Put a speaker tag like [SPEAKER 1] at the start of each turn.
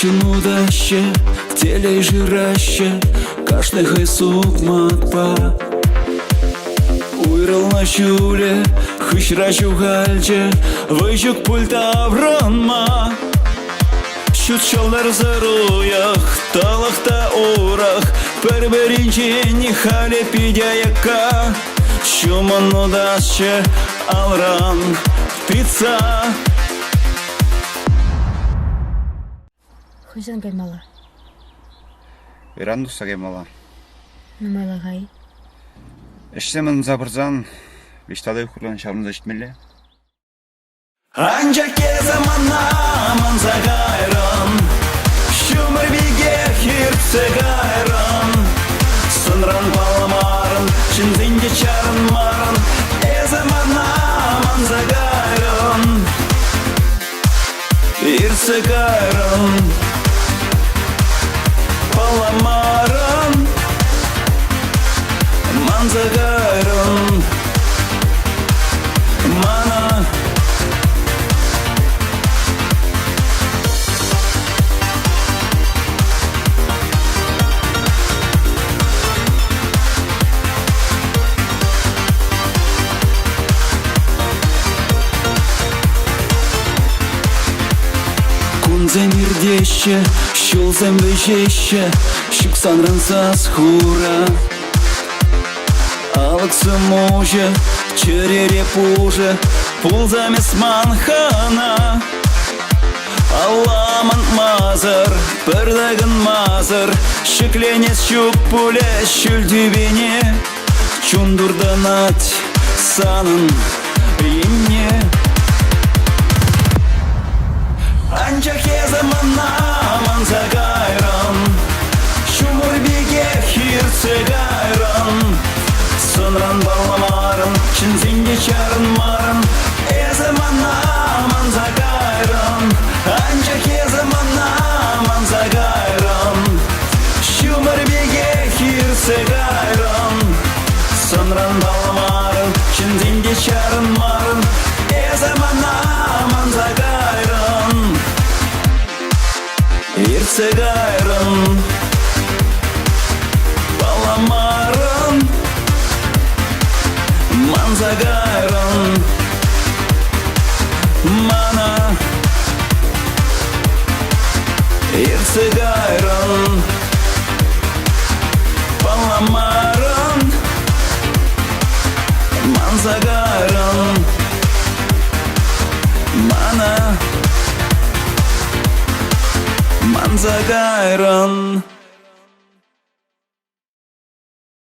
[SPEAKER 1] Чому ще в тілі жираще, кашне хай сукматпа. Уйрал на щуле, хышрачу гальче, вычук пульта вранма. Щучалар за руях, талах та урах, переберінчені халі підяяка. Що ману даще, алран, птиця.
[SPEAKER 2] Хойсан каймала.
[SPEAKER 3] Ирандуса каймала.
[SPEAKER 2] Намайла гай.
[SPEAKER 3] Эшсемін забырзан, вишталай құрған шармыза жетмелі.
[SPEAKER 1] Анча кезамана манза гайран, шумыр биге хиртсе гайран. Сынран баламарын, шинзинде чарын марын, эзамана манза гайран, иртсе гайран. Palamaren manzagaren mana. Kunzem irdeşçe, şulzem beşeşçe, şüksan ransas хура. Алаксы мужа, черере пужа, пулзамес манхана. Алламан мазар, пырдагын мазар, шекленес щук пуля щүлдүбене. Чундурданать санын ине. Анча кезамана манза гайран, шумыр биге хиртсе гайран. Сынран баламарын, шинзинге чарын марын, эзамана манза гайран. Анча кезамана манза гайран, шумыр биге хиртсе гайран. Сынран баламарын, шинзинге чарын марын, эзамана манза гайран. Иртсе гайран, баламарын, манза гайран, мана. Иртсе гайран, баламарын, манза гайран, мана. Манза гайран.